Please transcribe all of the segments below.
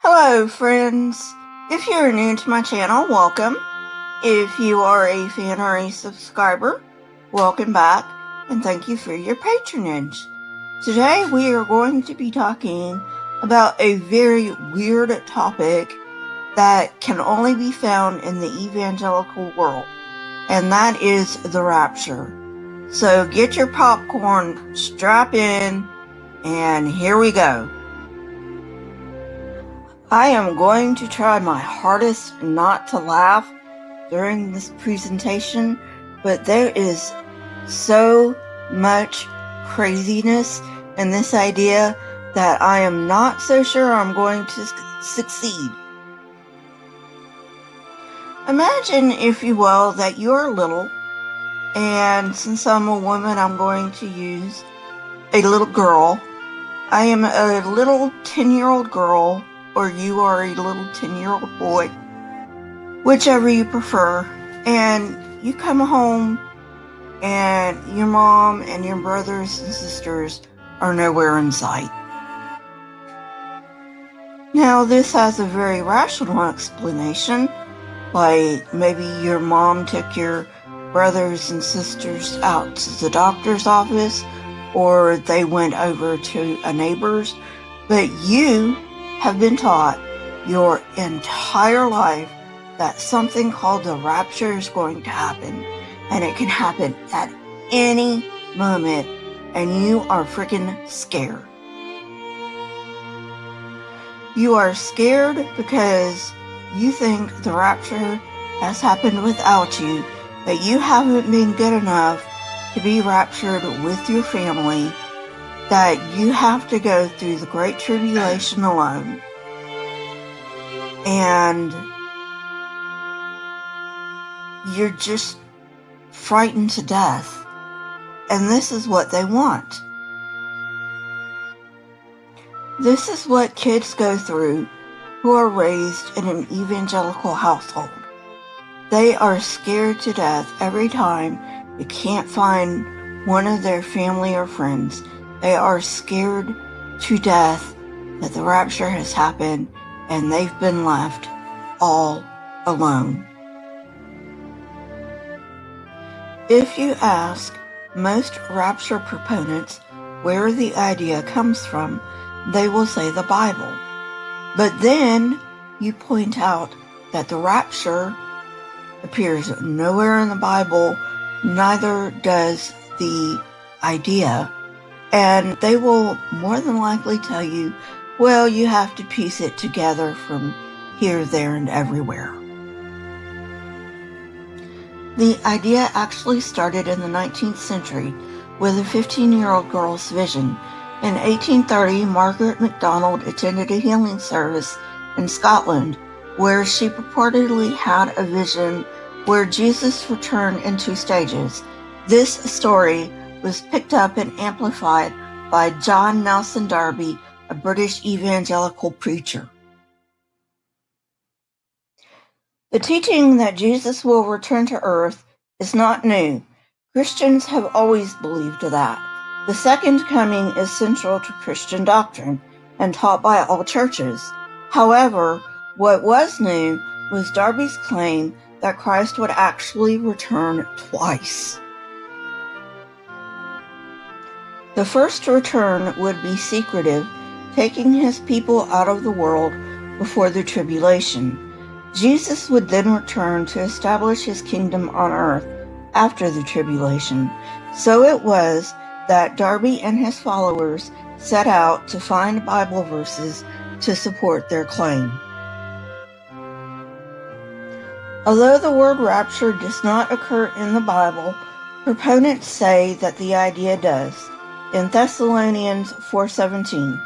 Hello, friends. If you're new to my channel, welcome. If you are a fan or a subscriber, welcome back, and thank you for your patronage. Today we are going to be talking about a very weird topic that can only be found in the evangelical world, and that is the rapture. So get your popcorn, strap in, and here we go. I am going to try my hardest not to laugh during this presentation, but there is so much craziness in this idea that I am not so sure I'm going to succeed. Imagine, if you will, that you're little, and since I'm a woman, I'm going to use a little girl. I am a little 10-year-old girl, or you are a little 10-year-old boy, whichever you prefer, and you come home and your mom and your brothers and sisters are nowhere in sight. Now, this has a very rational explanation, like maybe your mom took your brothers and sisters out to the doctor's office, or they went over to a neighbor's, but you have been taught your entire life that something called the rapture is going to happen, and it can happen at any moment, and you are freaking scared. You are scared because you think the rapture has happened without you, that you haven't been good enough to be raptured with your family, that you have to go through the Great Tribulation alone. And you're just frightened to death. And this is what they want. This is what kids go through who are raised in an evangelical household. They are scared to death every time they can't find one of their family or friends. They are scared to death that the rapture has happened and they've been left all alone. If you ask most rapture proponents where the idea comes from, they will say the Bible. But then you point out that the rapture appears nowhere in the Bible, neither does the idea, and they will more than likely tell you, well, you have to piece it together from here, there, and everywhere. The idea actually started in the 19th century with a 15-year-old girl's vision. In 1830, Margaret MacDonald attended a healing service in Scotland where she purportedly had a vision where Jesus returned in 2 stages. This story was picked up and amplified by John Nelson Darby, a British evangelical preacher. The teaching that Jesus will return to earth is not new. Christians have always believed that. The second coming is central to Christian doctrine and taught by all churches. However, what was new was Darby's claim that Christ would actually return twice. The first return would be secretive, taking his people out of the world before the tribulation. Jesus would then return to establish his kingdom on earth after the tribulation. So it was that Darby and his followers set out to find Bible verses to support their claim. Although the word rapture does not occur in the Bible, proponents say that the idea does. In Thessalonians 4:17,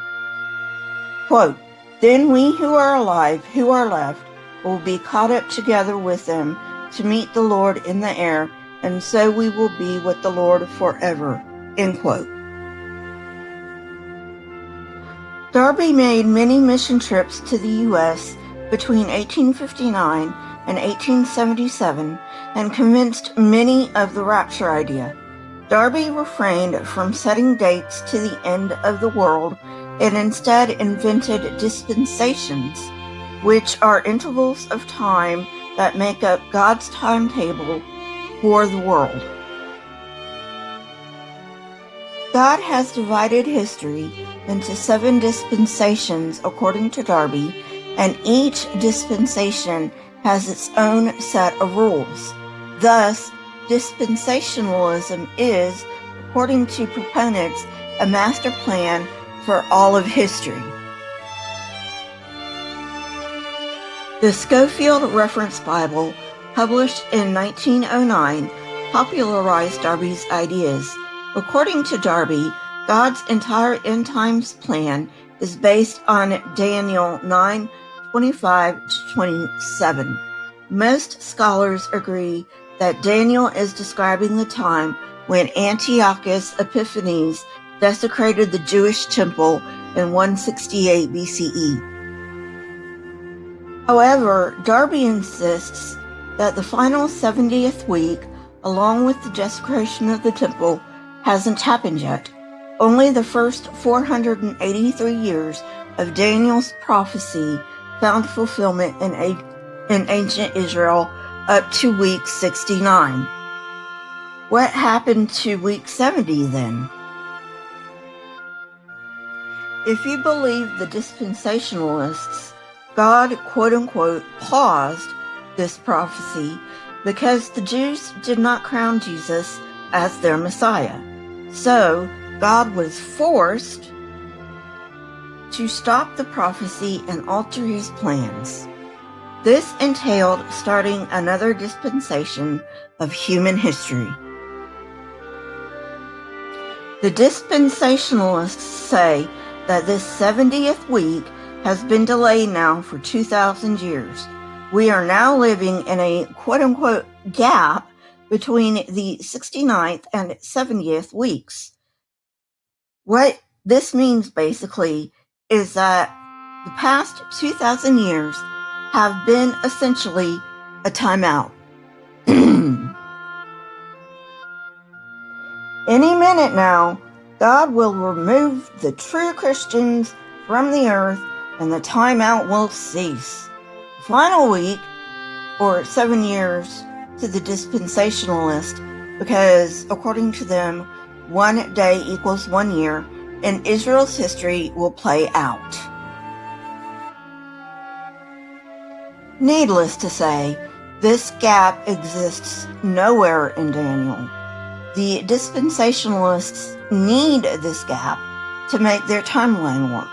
quote, "Then we who are alive, who are left, will be caught up together with them to meet the Lord in the air, and so we will be with the Lord forever," end quote. Darby made many mission trips to the U.S. between 1859 and 1877 and convinced many of the rapture idea. Darby refrained from setting dates to the end of the world and instead invented dispensations, which are intervals of time that make up God's timetable for the world. God has divided history into 7 dispensations according to Darby, and each dispensation has its own set of rules. Thus, dispensationalism is, according to proponents, a master plan for all of history. The Scofield Reference Bible, published in 1909, popularized Darby's ideas. According to Darby, God's entire end times plan is based on Daniel 9:25-27. Most scholars agree that Daniel is describing the time when Antiochus Epiphanes desecrated the Jewish temple in 168 BCE. However, Darby insists that the final 70th week, along with the desecration of the temple, hasn't happened yet. Only the first 483 years of Daniel's prophecy found fulfillment in ancient Israel up to week 69. What happened to week 70 then? If you believe the dispensationalists, God, quote-unquote, paused this prophecy because the Jews did not crown Jesus as their Messiah. So, God was forced to stop the prophecy and alter his plans. This entailed starting another dispensation of human history. The dispensationalists say that this 70th week has been delayed now for 2,000 years. We are now living in a quote-unquote gap between the 69th and 70th weeks. What this means basically is that the past 2,000 years have been essentially a timeout. Any minute now, God will remove the true Christians from the earth and the timeout will cease. The final week, or 7 years to the dispensationalist, because according to them, 1 day equals 1 year, and Israel's history will play out. Needless to say, this gap exists nowhere in Daniel. The dispensationalists need this gap to make their timeline work.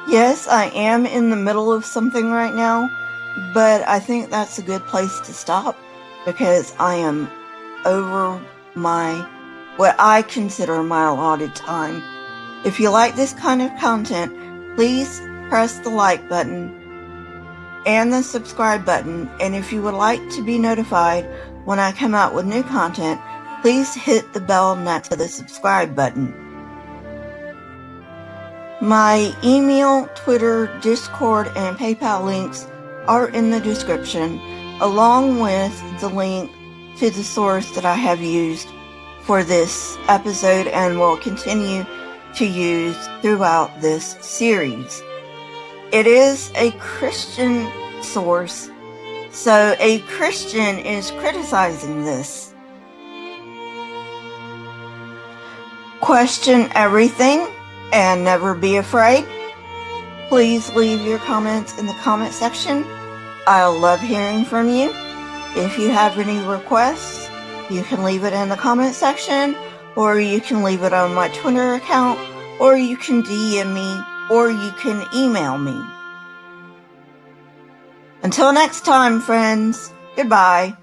Yes, I am in the middle of something right now, but I think that's a good place to stop because I am over what I consider my allotted time. If you like this kind of content, please press the like button and the subscribe button, and if you would like to be notified when I come out with new content, please hit the bell next to the subscribe button. My email, Twitter, Discord, and PayPal links are in the description, along with the link to the source that I have used for this episode and will continue to use throughout this series. It is a Christian source, so a Christian is criticizing this. Question everything and never be afraid. Please leave your comments in the comment section. I love hearing from you. If you have any requests, you can leave it in the comment section, or you can leave it on my Twitter account, or you can DM me, or you can email me. Until next time, friends, goodbye.